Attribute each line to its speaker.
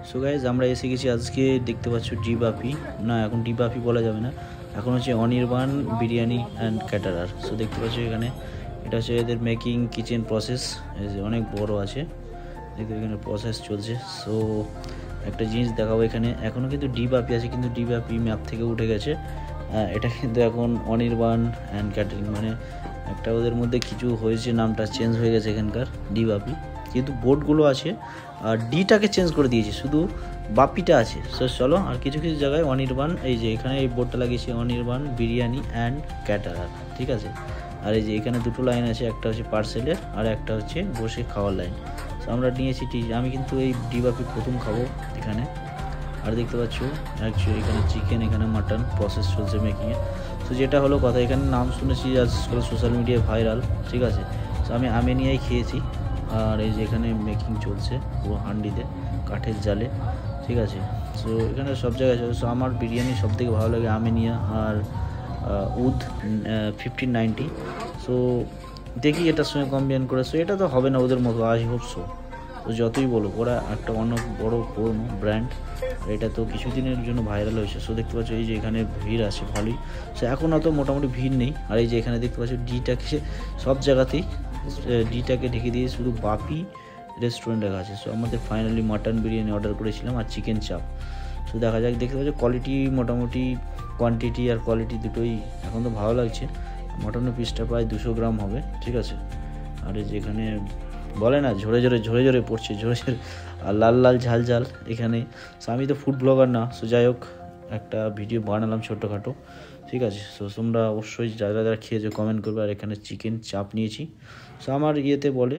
Speaker 1: So guys আমরা এসে গেছি আজকে, দেখতে পাচ্ছ ডিবাপি, না এখন ডিবাপি বলা যাবে না, এখন হচ্ছে Anirban biryani and caterer. So দেখতে পাচ্ছ এখানে এটা হচ্ছে এদের মেকিং কিচেন প্রসেস, অনেক বড় আছে, দেখতে এখানে প্রসেস চলছে। সো একটা জিনিস দেখাবো, এখানে এখনও কিন্তু ডিবাপি আছে, কিন্তু ডিবাপি ম্যাপ থেকে উঠে গেছে। এটা কিন্তু এখন অনির্বাণ অ্যান্ড ক্যাটারিং, মানে একটা ওদের মধ্যে কিছু হয়েছে, নামটা চেঞ্জ হয়ে গেছে এখানকার ডিবাপি, কিন্তু বোর্ডগুলো আছে আর ডিটাকে চেঞ্জ করে দিয়েছে, শুধু বাপিটা আছে। সো চলো, আর কিছু কিছু জায়গায় অনির্বাণ, এই যে এখানে এই বোর্ডটা লাগিয়েছে অনির্বাণ বিরিয়ানি অ্যান্ড ক্যাটারার, ঠিক আছে। আর এই যে এখানে দুটো লাইন আছে, একটা হচ্ছে পার্সেলের আর একটা হচ্ছে বসে খাওয়ার লাইন। সো আমরা নিয়েছি, আমি কিন্তু এই ডিবাপি প্রথম খাবো এখানে। আর দেখতে পাচ্ছ অ্যাকচুয়ালি এখানে চিকেন, এখানে মাটন প্রসেস চলছে মেকিংয়ে। সো যেটা হলো কথা, এখানে নাম শুনেছি আজকাল সোশ্যাল মিডিয়ায় ভাইরাল, ঠিক আছে। সো আমি আমেনিয়াই খেয়েছি, আর এই যে এখানে মেকিং চলছে পুরো হান্ডিতে কাঠের জালে, ঠিক আছে। সো এখানে সব জায়গায় চলছে। সো আমার বিরিয়ানি সবথেকে ভালো লাগে আমেনিয়া আর উদ 1590। সো দেখি এটার সঙ্গে কম্বিনেশন করে। সো এটা তো হবে না ওদের মতো, আই হোপ সো। তো যতই বলো, ওরা একটা অনেক বড় পুরনো ব্র্যান্ড, আর এটা তো কিছুদিনের জন্য ভাইরাল হয়েছে। সো দেখতে পাচ্ছ এই যে এখানে ভিড় আছে ভালোই। সো এখন অত মোটামুটি ভিড় নেই। আর এই যে এখানে দেখতে পাচ্ছ ডিটাকে সব জায়গাতেই ডিটাকে ঢেকে দিয়ে শুধু বাপি রেস্টুরেন্ট দেখা আছে। সো আমাদের ফাইনালি মাটন বিরিয়ানি অর্ডার করেছিলাম আর চিকেন চাপ। সো দেখা যাক, দেখতে পাচ্ছ কোয়ালিটি মোটামুটি, কোয়ান্টিটি আর কোয়ালিটি দুটোই এখন তো ভালো লাগছে। মাটনের পিসটা প্রায় 200 গ্রাম হবে, ঠিক আছে। আর এই যে এখানে বলে না ঝরে ঝরে পড়ছে, ঝরে ঝরে, আর লাল লাল ঝাল ঝাল এখানে। সো আমি তো ফুড ব্লগার না, সো যাই হোক একটা ভিডিও বানালাম ছোটোখাটো, ঠিক আছে। সো তোমরা অবশ্যই যারা যারা খেয়েছো কমেন্ট করবে। আর এখানে চিকেন চাপ নিয়েছি, সো আমার ইয়েতে বলে